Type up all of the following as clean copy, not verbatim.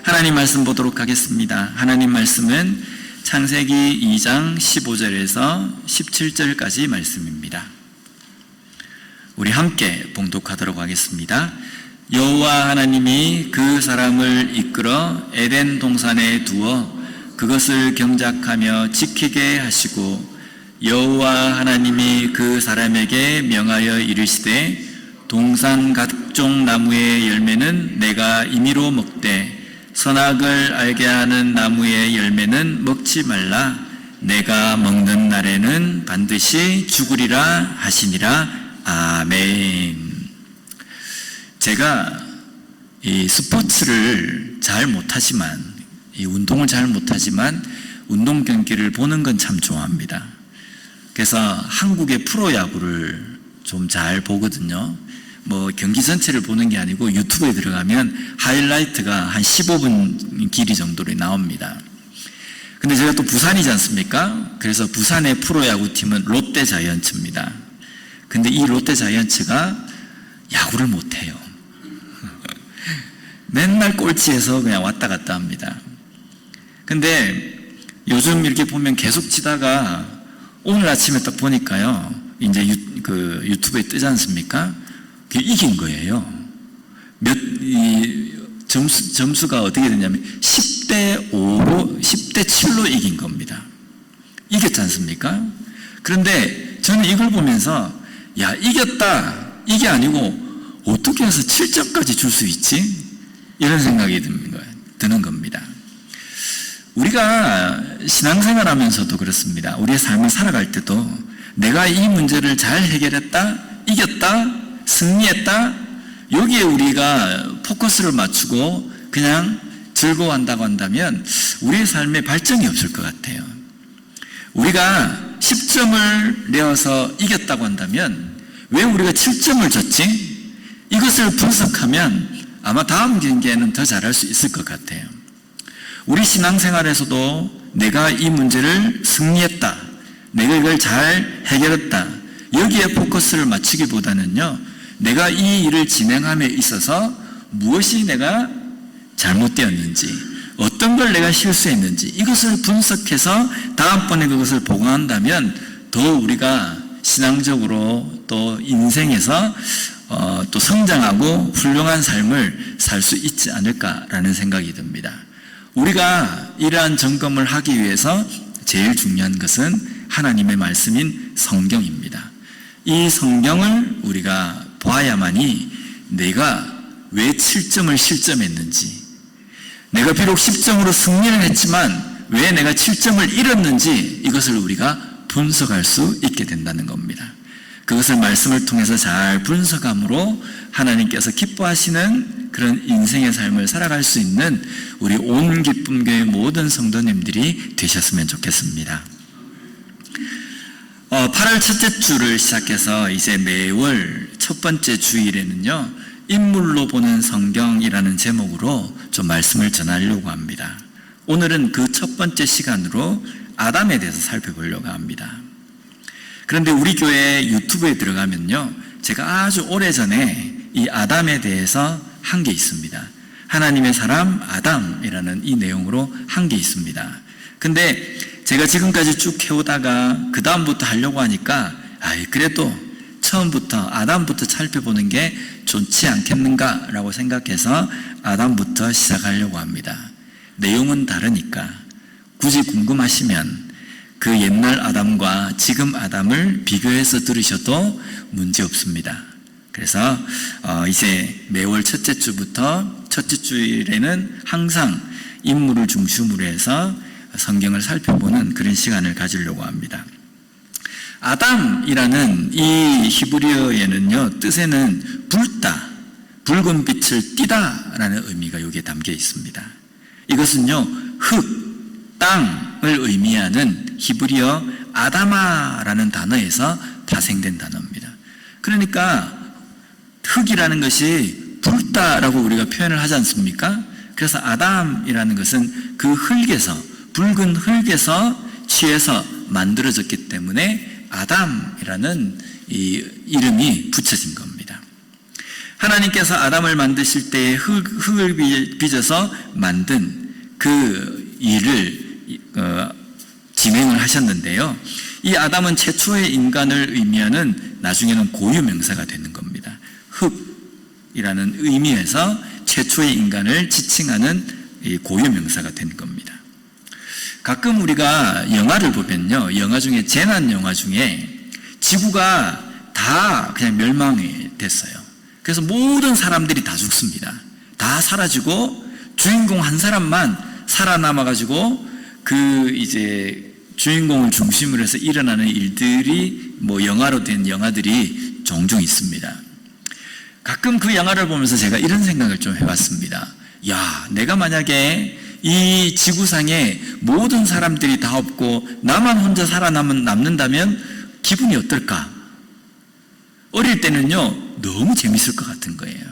하나님 말씀 보도록 하겠습니다. 하나님 말씀은 창세기 2장 15절에서 17절까지 말씀입니다. 우리 함께 봉독하도록 하겠습니다. 여호와 하나님이 그 사람을 이끌어 에덴 동산에 두어 그것을 경작하며 지키게 하시고, 여호와 하나님이 그 사람에게 명하여 이르시되 동산 각종 나무의 열매는 내가 임의로 먹되 선악을 알게 하는 나무의 열매는 먹지 말라. 내가 먹는 날에는 반드시 죽으리라 하시니라. 아멘. 제가 이 스포츠를 잘 못하지만, 이 운동을 잘 못하지만 운동 경기를 보는 건 참 좋아합니다. 그래서 한국의 프로야구를 좀 잘 보거든요. 뭐 경기 전체를 보는 게 아니고 유튜브에 들어가면 하이라이트가 한 15분 길이 정도로 나옵니다. 근데 제가 또 부산이지 않습니까? 그래서 부산의 프로야구팀은 롯데자이언츠입니다. 근데 이 롯데자이언츠가 야구를 못해요. 맨날 꼴찌에서 그냥 왔다 갔다 합니다. 근데 요즘 이렇게 보면 계속 치다가 오늘 아침에 딱 보니까요, 이제 유튜브에 뜨지 않습니까? 그게 이긴 거예요. 점수가 어떻게 되냐면 10대 5로 10대 7로 이긴 겁니다. 이겼지 않습니까? 그런데 저는 이걸 보면서 야, 이겼다, 이게 아니고 어떻게 해서 7점까지 줄 수 있지? 이런 생각이 드는 겁니다. 우리가 신앙생활 하면서도 그렇습니다. 우리의 삶을 살아갈 때도 내가 이 문제를 잘 해결했다, 이겼다, 승리했다, 여기에 우리가 포커스를 맞추고 그냥 즐거워한다고 한다면 우리의 삶에 발전이 없을 것 같아요. 우리가 10점을 내어서 이겼다고 한다면 왜 우리가 7점을 줬지? 이것을 분석하면 아마 다음 경기에는 더 잘할 수 있을 것 같아요. 우리 신앙생활에서도 내가 이 문제를 승리했다, 내가 이걸 잘 해결했다, 여기에 포커스를 맞추기보다는요, 내가 이 일을 진행함에 있어서 무엇이 내가 잘못되었는지, 어떤 걸 내가 실수했는지 이것을 분석해서 다음번에 그것을 보강한다면 더 우리가 신앙적으로 또 인생에서 또 성장하고 훌륭한 삶을 살 수 있지 않을까라는 생각이 듭니다. 우리가 이러한 점검을 하기 위해서 제일 중요한 것은 하나님의 말씀인 성경입니다. 이 성경을 우리가 보아야만이 내가 왜 7점을 실점했는지, 내가 비록 10점으로 승리를 했지만 왜 내가 7점을 잃었는지 이것을 우리가 분석할 수 있게 된다는 겁니다. 그것을 말씀을 통해서 잘 분석함으로 하나님께서 기뻐하시는 그런 인생의 삶을 살아갈 수 있는 우리 온 기쁨교회 모든 성도님들이 되셨으면 좋겠습니다. 8월 첫째 주를 시작해서 이제 매월 첫 번째 주일에는요, 인물로 보는 성경이라는 제목으로 좀 말씀을 전하려고 합니다. 오늘은 그 첫 번째 시간으로 아담에 대해서 살펴보려고 합니다. 그런데 우리 교회 유튜브에 들어가면요, 제가 아주 오래전에 이 아담에 대해서 한 게 있습니다. 하나님의 사람 아담이라는 이 내용으로 한 게 있습니다. 근데 제가 지금까지 쭉 해오다가 그 다음부터 하려고 하니까 그래도 처음부터 아담부터 살펴보는 게 좋지 않겠는가라고 생각해서 아담부터 시작하려고 합니다. 내용은 다르니까 굳이 궁금하시면 그 옛날 아담과 지금 아담을 비교해서 들으셔도 문제 없습니다. 그래서 이제 매월 첫째 주부터 첫째 주일에는 항상 인물을 중심으로 해서 성경을 살펴보는 그런 시간을 가지려고 합니다. 아담이라는 이 히브리어에는요, 뜻에는 붉다, 붉은 빛을 띠다라는 의미가 여기에 담겨 있습니다. 이것은요, 흙, 땅을 의미하는 히브리어 아다마라는 단어에서 파생된 단어입니다. 그러니까 흙이라는 것이 붉다라고 우리가 표현을 하지 않습니까? 그래서 아담이라는 것은 그 흙에서, 붉은 흙에서 취해서 만들어졌기 때문에 아담이라는 이 이름이 붙여진 겁니다. 하나님께서 아담을 만드실 때에 흙을 빚어서 만든 그 일을 진행을 하셨는데요. 이 아담은 최초의 인간을 의미하는 나중에는 고유명사가 되는 겁니다. 흙이라는 의미에서 최초의 인간을 지칭하는 고유명사가 된 겁니다. 가끔 우리가 영화를 보면요, 영화 중에 재난 영화 중에 지구가 다 그냥 멸망이 됐어요. 그래서 모든 사람들이 다 죽습니다. 다 사라지고 주인공 한 사람만 살아남아가지고 그 이제 주인공을 중심으로 해서 일어나는 일들이 영화로 된 영화들이 종종 있습니다. 가끔 그 영화를 보면서 제가 이런 생각을 좀 해봤습니다. 야, 내가 만약에 이 지구상에 모든 사람들이 다 없고 나만 혼자 남는다면 기분이 어떨까? 어릴 때는요, 너무 재밌을 것 같은 거예요.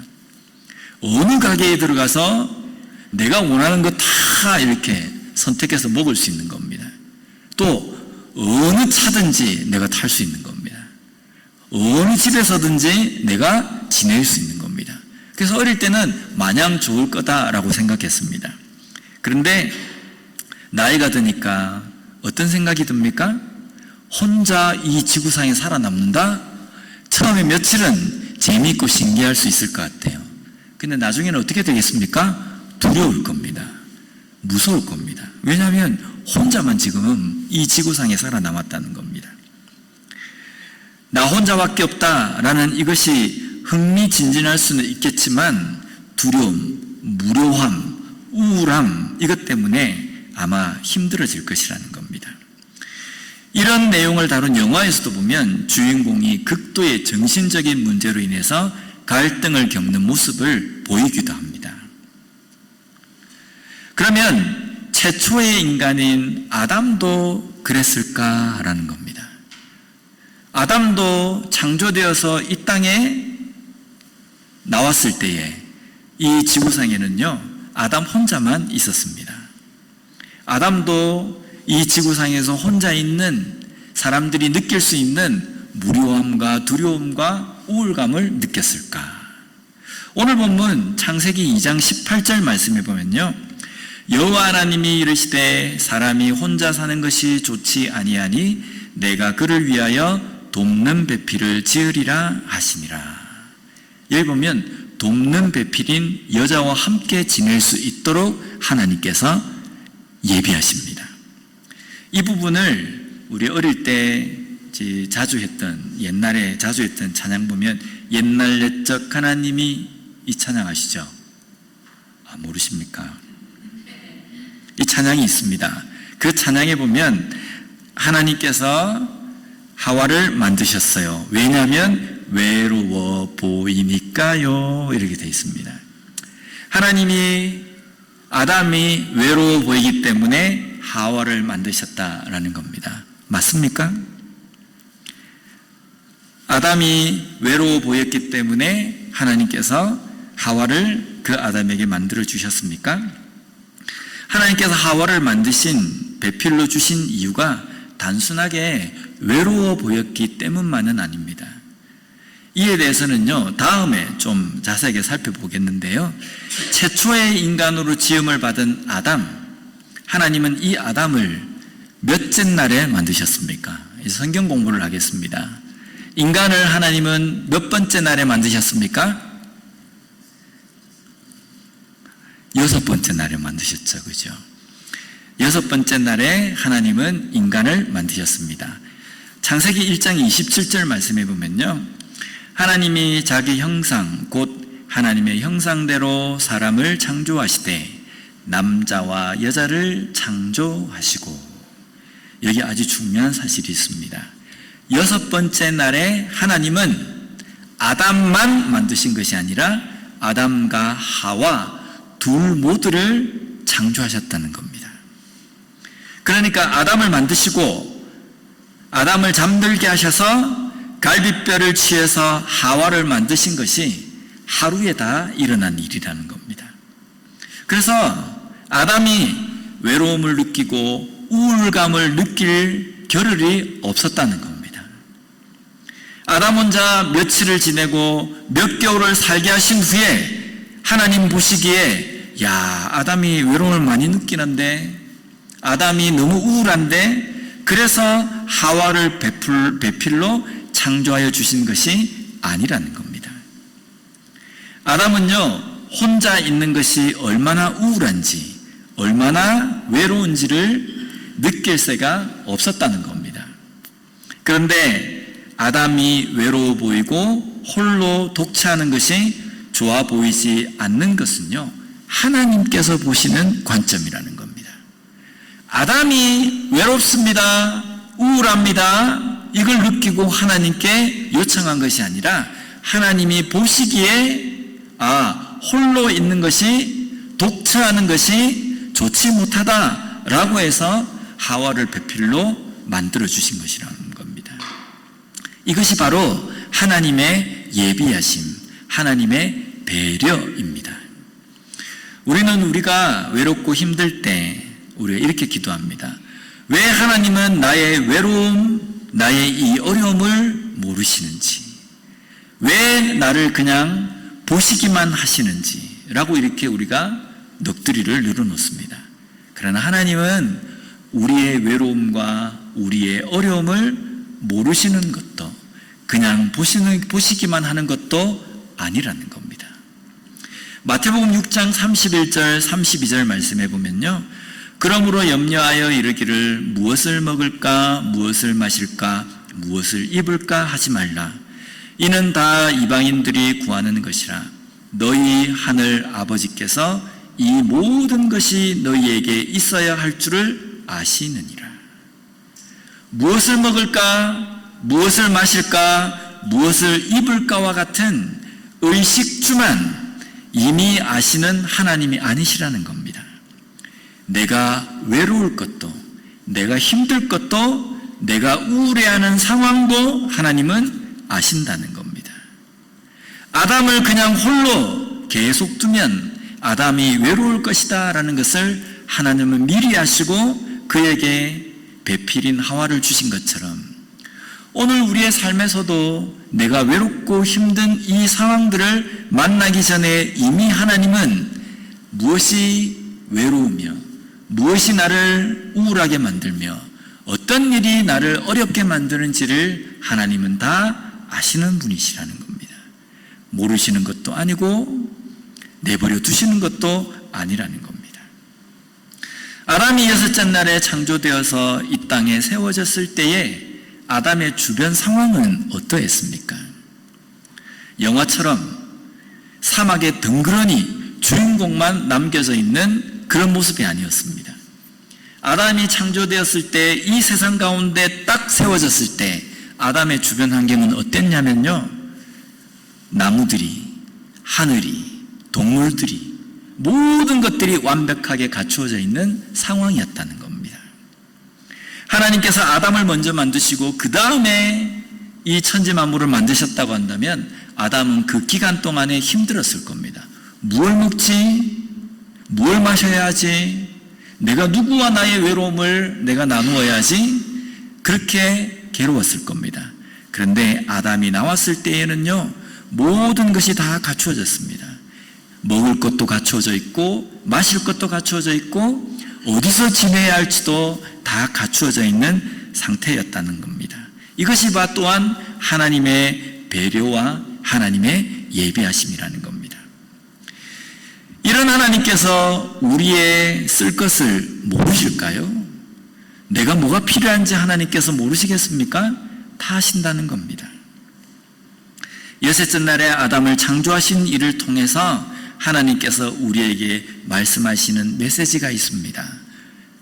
어느 가게에 들어가서 내가 원하는 거 다 이렇게 선택해서 먹을 수 있는 겁니다. 또 어느 차든지 내가 탈 수 있는 겁니다. 어느 집에서든지 내가 지낼 수 있는 겁니다. 그래서 어릴 때는 마냥 좋을 거다라고 생각했습니다. 그런데 나이가 드니까 어떤 생각이 듭니까? 혼자 이 지구상에 살아남는다? 처음에 며칠은 재미있고 신기할 수 있을 것 같아요. 근데 나중에는 어떻게 되겠습니까? 두려울 겁니다. 무서울 겁니다. 왜냐하면 혼자만 지금 이 지구상에 살아남았다는 겁니다. 나 혼자밖에 없다라는 이것이 흥미진진할 수는 있겠지만 두려움, 무료함, 우울함 이것 때문에 아마 힘들어질 것이라는 겁니다. 이런 내용을 다룬 영화에서도 보면 주인공이 극도의 정신적인 문제로 인해서 갈등을 겪는 모습을 보이기도 합니다. 그러면 최초의 인간인 아담도 그랬을까라는 겁니다. 아담도 창조되어서 이 땅에 나왔을 때에 이 지구상에는요, 아담 혼자만 있었습니다. 아담도 이 지구상에서 혼자 있는 사람들이 느낄 수 있는 무료함과 두려움과 우울감을 느꼈을까? 오늘 본문 창세기 2장 18절 말씀에 보면요, 여호와 하나님이 이르시되 사람이 혼자 사는 것이 좋지 아니하니 내가 그를 위하여 돕는 배필을 지으리라 하시니라. 여기 보면 돕는 배필인 여자와 함께 지낼 수 있도록 하나님께서 예비하십니다. 이 부분을 우리 어릴 때 옛날에 자주 했던 찬양 보면 옛날 옛적 하나님이 이 찬양 아시죠? 모르십니까? 이 찬양이 있습니다. 그 찬양에 보면 하나님께서 하와를 만드셨어요. 왜냐하면 외로워 보이니까요. 이렇게 되어 있습니다. 아담이 외로워 보이기 때문에 하와를 만드셨다라는 겁니다. 맞습니까? 아담이 외로워 보였기 때문에 하나님께서 하와를 그 아담에게 만들어 주셨습니까? 하나님께서 하와를 만드신 배필로 주신 이유가 단순하게 외로워 보였기 때문만은 아닙니다. 이에 대해서는요, 다음에 좀 자세하게 살펴보겠는데요. 최초의 인간으로 지음을 받은 아담, 하나님은 이 아담을 몇째 날에 만드셨습니까? 이제 성경 공부를 하겠습니다. 인간을 하나님은 몇 번째 날에 만드셨습니까? 6번째 날에 만드셨죠. 그죠? 6번째 날에 하나님은 인간을 만드셨습니다. 창세기 1장 27절 말씀해 보면요, 하나님이 자기 형상 곧 하나님의 형상대로 사람을 창조하시되 남자와 여자를 창조하시고, 여기 아주 중요한 사실이 있습니다. 6번째 날에 하나님은 아담만 만드신 것이 아니라 아담과 하와 둘 모두를 창조하셨다는 겁니다. 그러니까 아담을 만드시고 아담을 잠들게 하셔서 갈빗뼈를 취해서 하와를 만드신 것이 하루에 다 일어난 일이라는 겁니다. 그래서 아담이 외로움을 느끼고 우울감을 느낄 겨를이 없었다는 겁니다. 아담 혼자 며칠을 지내고 몇 개월을 살게 하신 후에 하나님 보시기에 야, 아담이 외로움을 많이 느끼는데, 아담이 너무 우울한데, 그래서 하와를 배필로 창조하여 주신 것이 아니라는 겁니다. 아담은요, 혼자 있는 것이 얼마나 우울한지, 얼마나 외로운지를 느낄 새가 없었다는 겁니다. 그런데 아담이 외로워 보이고 홀로 독차하는 것이 좋아 보이지 않는 것은요, 하나님께서 보시는 관점이라는 겁니다. 아담이 외롭습니다, 우울합니다, 이걸 느끼고 하나님께 요청한 것이 아니라 하나님이 보시기에 홀로 있는 것이, 독차하는 것이 좋지 못하다라고 해서 하와를 배필로 만들어 주신 것이라는 겁니다. 이것이 바로 하나님의 예비하심, 하나님의 배려입니다. 우리는 우리가 외롭고 힘들 때 우리가 이렇게 기도합니다. 왜 하나님은 나의 외로움, 나의 이 어려움을 모르시는지, 왜 나를 그냥 보시기만 하시는지 라고 이렇게 우리가 넋두리를 늘어놓습니다. 그러나 하나님은 우리의 외로움과 우리의 어려움을 모르시는 것도, 그냥 보시기만 하는 것도 아니라는 겁니다. 마태복음 6장 31절 32절 말씀해 보면요, 그러므로 염려하여 이르기를 무엇을 먹을까, 무엇을 마실까, 무엇을 입을까 하지 말라. 이는 다 이방인들이 구하는 것이라. 너희 하늘 아버지께서 이 모든 것이 너희에게 있어야 할 줄을 아시느니라. 무엇을 먹을까, 무엇을 마실까, 무엇을 입을까와 같은 의식주만 이미 아시는 하나님이 아니시라는 겁니다. 내가 외로울 것도, 내가 힘들 것도, 내가 우울해하는 상황도 하나님은 아신다는 겁니다. 아담을 그냥 홀로 계속 두면 아담이 외로울 것이다 라는 것을 하나님은 미리 아시고 그에게 배필인 하와를 주신 것처럼, 오늘 우리의 삶에서도 내가 외롭고 힘든 이 상황들을 만나기 전에 이미 하나님은 무엇이 외로우며 무엇이 나를 우울하게 만들며 어떤 일이 나를 어렵게 만드는지를 하나님은 다 아시는 분이시라는 겁니다. 모르시는 것도 아니고 내버려 두시는 것도 아니라는 겁니다. 아담이 6째 날에 창조되어서 이 땅에 세워졌을 때에 아담의 주변 상황은 어떠했습니까? 영화처럼 사막에 덩그러니 주인공만 남겨져 있는 그런 모습이 아니었습니다. 아담이 창조되었을 때, 이 세상 가운데 딱 세워졌을 때 아담의 주변 환경은 어땠냐면요, 나무들이, 하늘이, 동물들이, 모든 것들이 완벽하게 갖추어져 있는 상황이었다는 겁니다. 하나님께서 아담을 먼저 만드시고 그 다음에 이 천지 만물을 만드셨다고 한다면 아담은 그 기간 동안에 힘들었을 겁니다. 무엇을 먹지? 무엇을 마셔야 하지? 내가 누구와 나의 외로움을 내가 나누어야지? 그렇게 괴로웠을 겁니다. 그런데 아담이 나왔을 때에는요, 모든 것이 다 갖추어졌습니다. 먹을 것도 갖추어져 있고 마실 것도 갖추어져 있고 어디서 지내야 할지도 다 갖추어져 있는 상태였다는 겁니다. 이것이 또한 하나님의 배려와 하나님의 예비하심이라는 겁니다. 이런 하나님께서 우리의 쓸 것을 모르실까요? 내가 뭐가 필요한지 하나님께서 모르시겠습니까? 다 아신다는 겁니다. 6째 날에 아담을 창조하신 일을 통해서 하나님께서 우리에게 말씀하시는 메시지가 있습니다.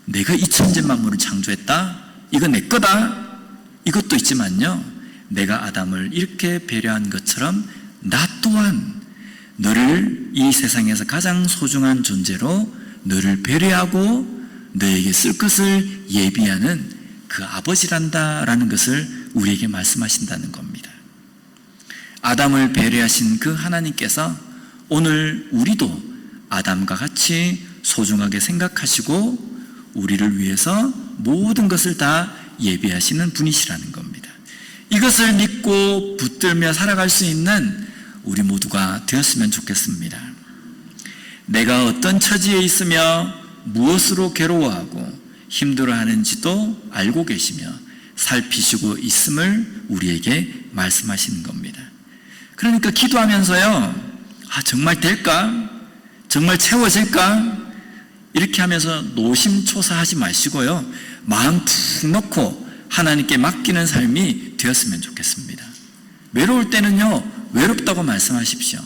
내가 이 천지 만물을 창조했다, 이거 내 거다, 이것도 있지만요, 내가 아담을 이렇게 배려한 것처럼 나 또한 너를 이 세상에서 가장 소중한 존재로 너를 배려하고 너에게 쓸 것을 예비하는 그 아버지란다라는 것을 우리에게 말씀하신다는 겁니다. 아담을 배려하신 그 하나님께서 오늘 우리도 아담과 같이 소중하게 생각하시고 우리를 위해서 모든 것을 다 예비하시는 분이시라는 겁니다. 이것을 믿고 붙들며 살아갈 수 있는 우리 모두가 되었으면 좋겠습니다. 내가 어떤 처지에 있으며 무엇으로 괴로워하고 힘들어하는지도 알고 계시며 살피시고 있음을 우리에게 말씀하시는 겁니다. 그러니까 기도하면서요, 정말 될까? 정말 채워질까? 이렇게 하면서 노심초사하지 마시고요, 마음 푹 넣고 하나님께 맡기는 삶이 되었으면 좋겠습니다. 외로울 때는요, 외롭다고 말씀하십시오.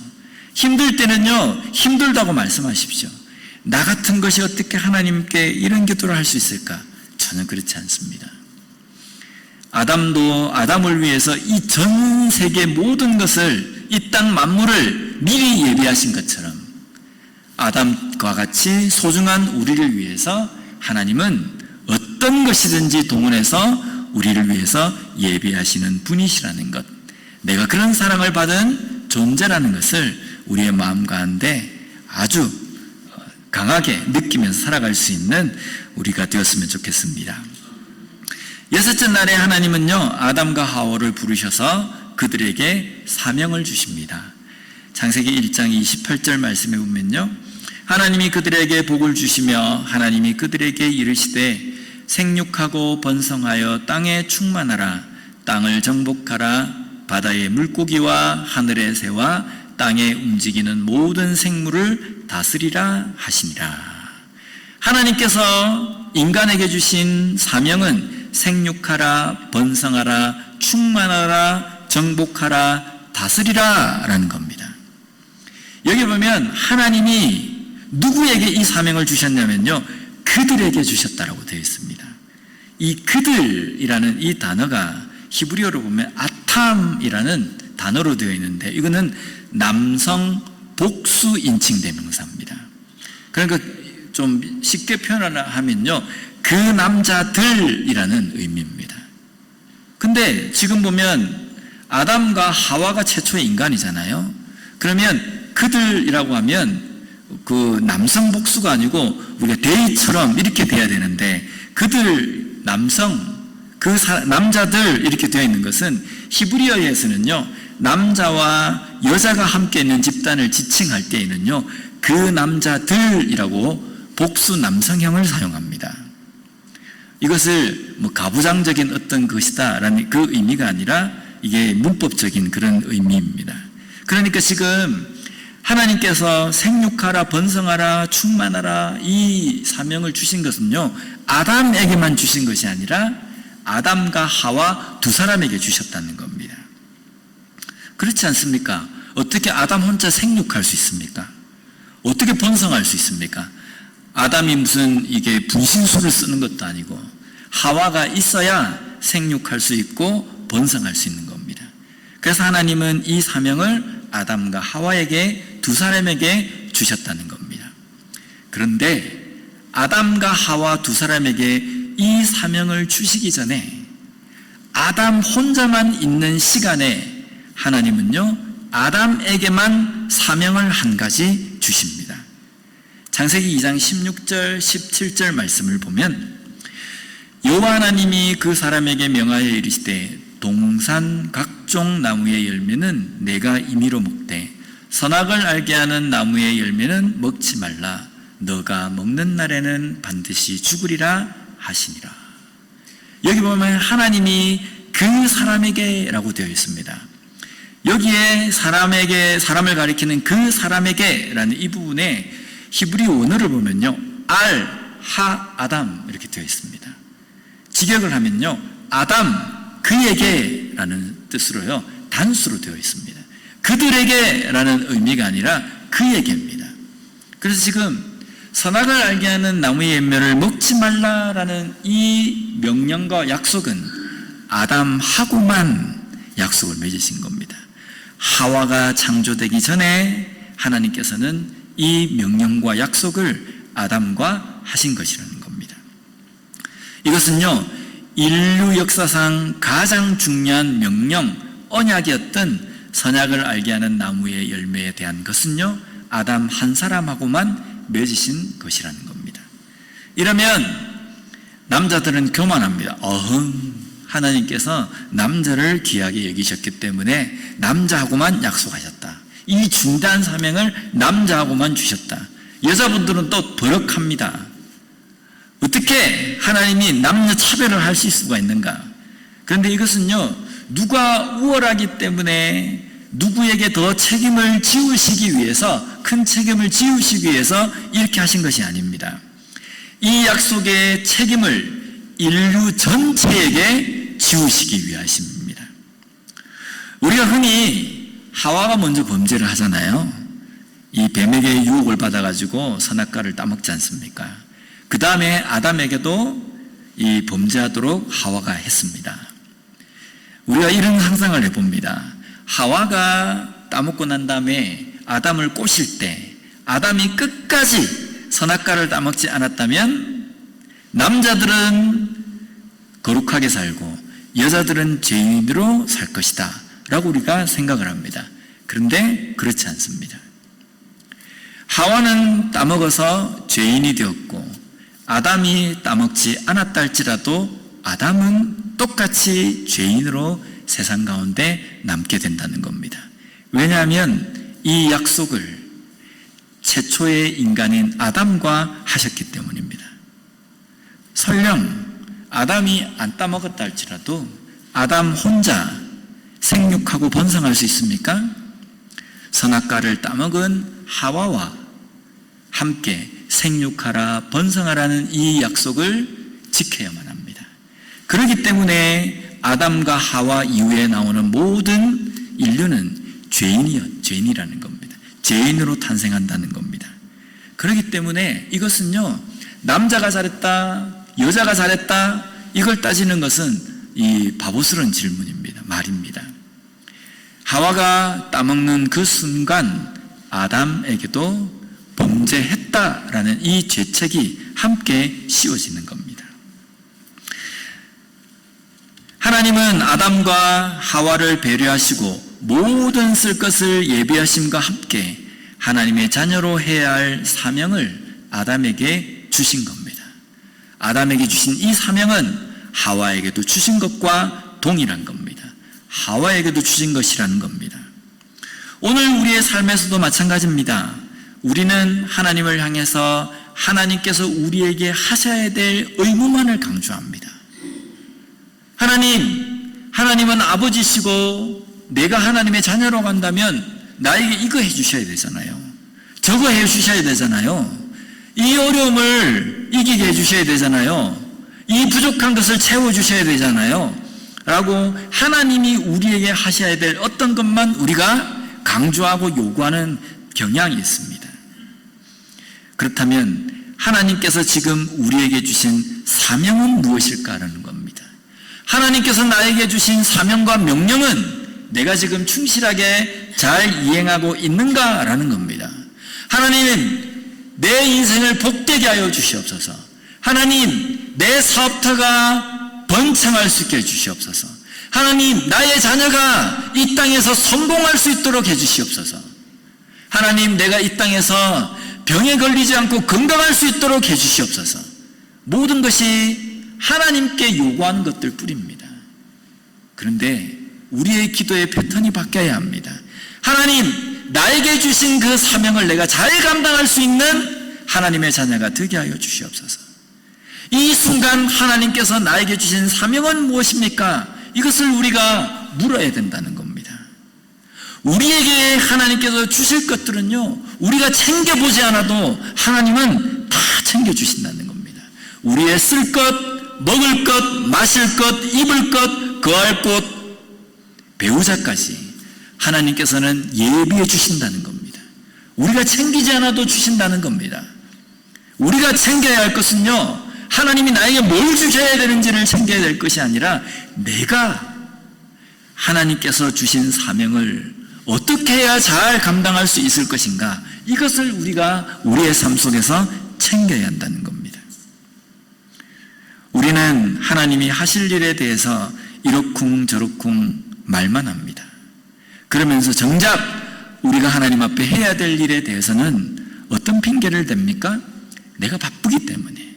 힘들 때는요, 힘들다고 말씀하십시오. 나 같은 것이 어떻게 하나님께 이런 기도를 할 수 있을까? 전혀 그렇지 않습니다. 아담도 아담을 위해서 이 전 세계 모든 것을, 이 땅 만물을 미리 예비하신 것처럼 아담과 같이 소중한 우리를 위해서 하나님은 어떤 것이든지 동원해서 우리를 위해서 예비하시는 분이시라는 것, 내가 그런 사랑을 받은 존재라는 것을 우리의 마음 가운데 아주 강하게 느끼면서 살아갈 수 있는 우리가 되었으면 좋겠습니다. 여섯째 날에 하나님은요, 아담과 하와를 부르셔서 그들에게 사명을 주십니다. 창세기 1장 28절 말씀에 보면요, 하나님이 그들에게 복을 주시며 하나님이 그들에게 이르시되 생육하고 번성하여 땅에 충만하라, 땅을 정복하라, 바다의 물고기와 하늘의 새와 땅에 움직이는 모든 생물을 다스리라 하시니라. 하나님께서 인간에게 주신 사명은 생육하라, 번성하라, 충만하라, 정복하라, 다스리라 라는 겁니다. 여기 보면 하나님이 누구에게 이 사명을 주셨냐면요, 그들에게 주셨다라고 되어 있습니다. 이 그들이라는 이 단어가 히브리어로 보면 아탐이라는 단어로 되어 있는데, 이거는 남성 복수 인칭 대명사입니다. 그러니까 좀 쉽게 표현하면요, 그 남자들이라는 의미입니다. 근데 지금 보면 아담과 하와가 최초의 인간이잖아요. 그러면 그들이라고 하면 그 남성 복수가 아니고 우리가 데이처럼 이렇게 돼야 되는데, 그들, 남성, 남자들 이렇게 되어 있는 것은 히브리어에서는요, 남자와 여자가 함께 있는 집단을 지칭할 때에는요, 그 남자들이라고 복수 남성형을 사용합니다. 이것을 가부장적인 어떤 것이다 라는 그 의미가 아니라 이게 문법적인 그런 의미입니다. 그러니까 지금 하나님께서 생육하라, 번성하라, 충만하라 이 사명을 주신 것은요, 아담에게만 주신 것이 아니라 아담과 하와 두 사람에게 주셨다는 겁니다. 그렇지 않습니까? 어떻게 아담 혼자 생육할 수 있습니까? 어떻게 번성할 수 있습니까? 아담이 무슨 이게 분신술을 쓰는 것도 아니고 하와가 있어야 생육할 수 있고 번성할 수 있는 겁니다. 그래서 하나님은 이 사명을 아담과 하와에게, 두 사람에게 주셨다는 겁니다. 그런데 아담과 하와 두 사람에게 이 사명을 주시기 전에 아담 혼자만 있는 시간에 하나님은요, 아담에게만 사명을 한 가지 주십니다. 창세기 2장 16절 17절 말씀을 보면, 여호와 하나님이 그 사람에게 명하여 이르시되 동산 각종 나무의 열매는 내가 임의로 먹되 선악을 알게 하는 나무의 열매는 먹지 말라, 너가 먹는 날에는 반드시 죽으리라 하시니라. 여기 보면 하나님이 그 사람에게 라고 되어 있습니다. 여기에 사람을 가리키는 그 사람에게 라는 이 부분에 히브리 원어를 보면요, 아담 이렇게 되어 있습니다. 직역을 하면요, 아담 그에게 라는 뜻으로요, 단수로 되어 있습니다. 그들에게 라는 의미가 아니라 그에게입니다. 그래서 지금 선악을 알게 하는 나무의 열매를 먹지 말라라는 이 명령과 약속은 아담하고만 약속을 맺으신 겁니다. 하와가 창조되기 전에 하나님께서는 이 명령과 약속을 아담과 하신 것이라는 겁니다. 이것은요, 인류 역사상 가장 중요한 명령, 언약이었던 선악을 알게 하는 나무의 열매에 대한 것은요, 아담 한 사람하고만 맺으신 것이라는 겁니다. 이러면 남자들은 교만합니다. 하나님께서 남자를 귀하게 여기셨기 때문에 남자하고만 약속하셨다. 이 중대한 사명을 남자하고만 주셨다. 여자분들은 또 버럭합니다. 어떻게 하나님이 남녀 차별을 하실 수가 있는가? 그런데 이것은요, 누가 우월하기 때문에 누구에게 더 책임을 지우시기 위해서, 큰 책임을 지우시기 위해서 이렇게 하신 것이 아닙니다. 이 약속의 책임을 인류 전체에게 지우시기 위하십니다. 우리가 흔히 하와가 먼저 범죄를 하잖아요. 이 뱀에게 유혹을 받아가지고 선악과를 따먹지 않습니까? 그 다음에 아담에게도 이 범죄하도록 하와가 했습니다. 우리가 이런 상상을 해봅니다. 하와가 따먹고 난 다음에 아담을 꼬실 때 아담이 끝까지 선악과를 따먹지 않았다면 남자들은 거룩하게 살고 여자들은 죄인으로 살 것이다 라고 우리가 생각을 합니다. 그런데 그렇지 않습니다. 하와는 따먹어서 죄인이 되었고 아담이 따먹지 않았다 할지라도 아담은 똑같이 죄인으로 세상 가운데 남게 된다는 겁니다. 왜냐하면 이 약속을 최초의 인간인 아담과 하셨기 때문입니다. 설령 아담이 안 따먹었다 할지라도 아담 혼자 생육하고 번성할 수 있습니까? 선악과를 따먹은 하와와 함께 생육하라 번성하라는 이 약속을 지켜야만 합니다. 그렇기 때문에 아담과 하와 이후에 나오는 모든 인류는 죄인이라는 겁니다. 죄인으로 탄생한다는 겁니다. 그렇기 때문에 이것은요, 남자가 잘했다, 여자가 잘했다, 이걸 따지는 것은 이 바보스러운 질문입니다. 말입니다. 하와가 따먹는 그 순간 아담에게도 범죄했다라는 이 죄책이 함께 씌워지는 겁니다. 하나님은 아담과 하와를 배려하시고 모든 쓸 것을 예비하심과 함께 하나님의 자녀로 해야 할 사명을 아담에게 주신 겁니다. 아담에게 주신 이 사명은 하와에게도 주신 것과 동일한 겁니다. 하와에게도 주신 것이라는 겁니다. 오늘 우리의 삶에서도 마찬가지입니다. 우리는 하나님을 향해서 하나님께서 우리에게 하셔야 될 의무만을 강조합니다. 하나님은 아버지시고 내가 하나님의 자녀로 간다면 나에게 이거 해주셔야 되잖아요. 저거 해주셔야 되잖아요. 이 어려움을 이기게 해주셔야 되잖아요. 이 부족한 것을 채워주셔야 되잖아요. 라고 하나님이 우리에게 하셔야 될 어떤 것만 우리가 강조하고 요구하는 경향이 있습니다. 그렇다면 하나님께서 지금 우리에게 주신 사명은 무엇일까라는 겁니다. 하나님께서 나에게 주신 사명과 명령은 내가 지금 충실하게 잘 이행하고 있는가라는 겁니다. 하나님, 내 인생을 복되게 하여 주시옵소서. 하나님, 내 사업터가 번창할 수 있게 해주시옵소서. 하나님, 나의 자녀가 이 땅에서 성공할 수 있도록 해주시옵소서. 하나님, 내가 이 땅에서 병에 걸리지 않고 건강할 수 있도록 해주시옵소서. 모든 것이 하나님께 요구하는 것들 뿐입니다. 그런데 우리의 기도의 패턴이 바뀌어야 합니다. 하나님, 나에게 주신 그 사명을 내가 잘 감당할 수 있는 하나님의 자녀가 되게 하여 주시옵소서. 이 순간 하나님께서 나에게 주신 사명은 무엇입니까? 이것을 우리가 물어야 된다는 겁니다. 우리에게 하나님께서 주실 것들은요, 우리가 챙겨보지 않아도 하나님은 다 챙겨주신다는 겁니다. 우리의 쓸 것, 먹을 것, 마실 것, 입을 것, 거할 곳, 배우자까지 하나님께서는 예비해 주신다는 겁니다. 우리가 챙기지 않아도 주신다는 겁니다. 우리가 챙겨야 할 것은요, 하나님이 나에게 뭘 주셔야 되는지를 챙겨야 될 것이 아니라 내가 하나님께서 주신 사명을 어떻게 해야 잘 감당할 수 있을 것인가, 이것을 우리가 우리의 삶 속에서 챙겨야 한다는 겁니다. 우리는 하나님이 하실 일에 대해서 이러쿵 저러쿵 말만 합니다. 그러면서 정작 우리가 하나님 앞에 해야 될 일에 대해서는 어떤 핑계를 댑니까? 내가 바쁘기 때문에,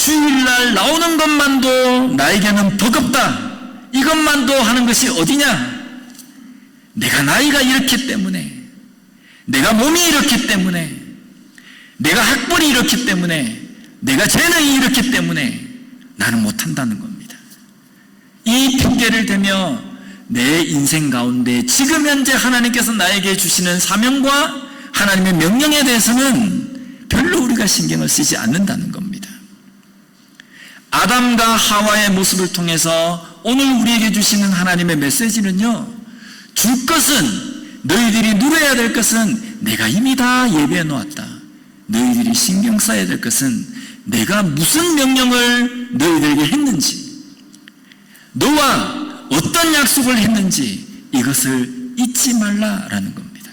주일날 나오는 것만도 나에게는 버겁다. 이것만도 하는 것이 어디냐? 내가 나이가 이렇기 때문에, 내가 몸이 이렇기 때문에, 내가 학벌이 이렇기 때문에, 내가 재능이 이렇기 때문에 나는 못한다는 겁니다. 이 핑계를 대며 내 인생 가운데 지금 현재 하나님께서 나에게 주시는 사명과 하나님의 명령에 대해서는 별로 우리가 신경을 쓰지 않는다는 겁니다. 아담과 하와의 모습을 통해서 오늘 우리에게 주시는 하나님의 메시지는요, 줄 것은, 너희들이 누려야 될 것은 내가 이미 다 예비해 놓았다. 너희들이 신경 써야 될 것은 내가 무슨 명령을 너희들에게 했는지, 너와 어떤 약속을 했는지 이것을 잊지 말라라는 겁니다.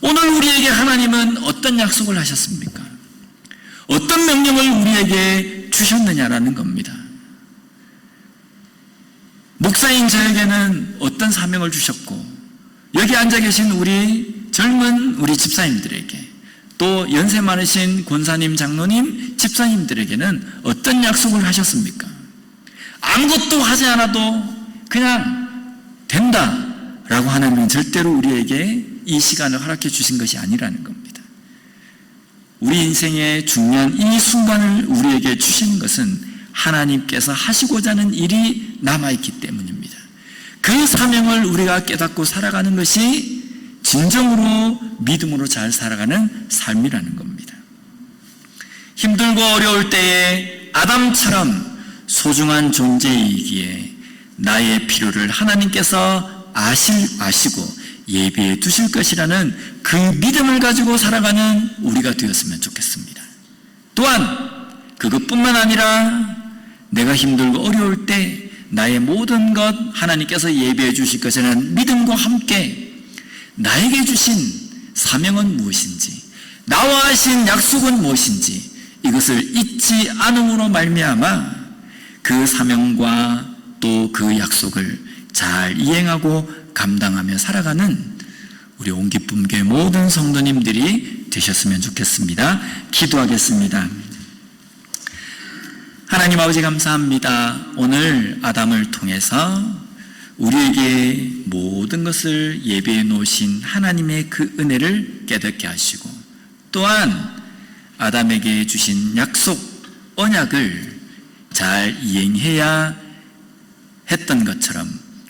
오늘 우리에게 하나님은 어떤 약속을 하셨습니까? 어떤 명령을 우리에게 주셨느냐라는 겁니다. 목사인 저에게는 어떤 사명을 주셨고, 여기 앉아 계신 젊은 우리 집사님들에게, 또 연세 많으신 권사님, 장로님, 집사님들에게는 어떤 약속을 하셨습니까? 아무것도 하지 않아도 그냥 된다라고 하나님은 절대로 우리에게 이 시간을 허락해 주신 것이 아니라는 겁니다. 우리 인생의 중요한 이 순간을 우리에게 주시는 것은 하나님께서 하시고자 하는 일이 남아있기 때문입니다. 그 사명을 우리가 깨닫고 살아가는 것이 진정으로 믿음으로 잘 살아가는 삶이라는 겁니다. 힘들고 어려울 때에 아담처럼 소중한 존재이기에 나의 필요를 하나님께서 아시고 예비해 두실 것이라는 그 믿음을 가지고 살아가는 우리가 되었으면 좋겠습니다. 또한 그것뿐만 아니라 내가 힘들고 어려울 때 나의 모든 것 하나님께서 예비해 주실 것이라는 믿음과 함께 나에게 주신 사명은 무엇인지, 나와 하신 약속은 무엇인지 이것을 잊지 않음으로 말미암아 그 사명과 또 그 약속을 잘 이행하고 감당하며 살아가는 우리 온기쁨교회 모든 성도님들이 되셨으면 좋겠습니다. 기도하겠습니다. 하나님 아버지 감사합니다. 오늘 아담을 통해서 우리에게 모든 것을 예비해 놓으신 하나님의 그 은혜를 깨닫게 하시고, 또한 아담에게 주신 약속, 언약을 잘 이행해야 했던 것처럼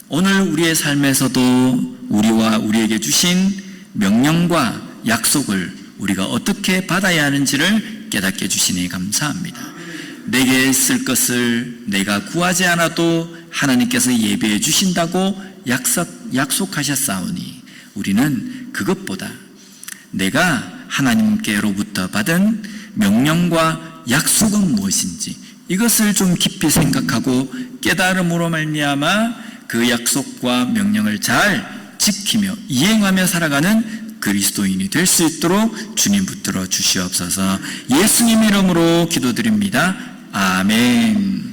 오늘 우리의 삶에서도 우리와 우리에게 주신 명령과 약속을 우리가 어떻게 받아야 하는지를 깨닫게 해주시니 감사합니다. 내게 쓸 것을 내가 구하지 않아도 하나님께서 예비해 주신다고 약속하셨사오니 우리는 그것보다 내가 하나님께로부터 받은 명령과 약속은 무엇인지 이것을 좀 깊이 생각하고 깨달음으로 말미암아 그 약속과 명령을 잘 지키며 이행하며 살아가는 그리스도인이 될 수 있도록 주님 붙들어 주시옵소서. 예수님 이름으로 기도드립니다. 아멘.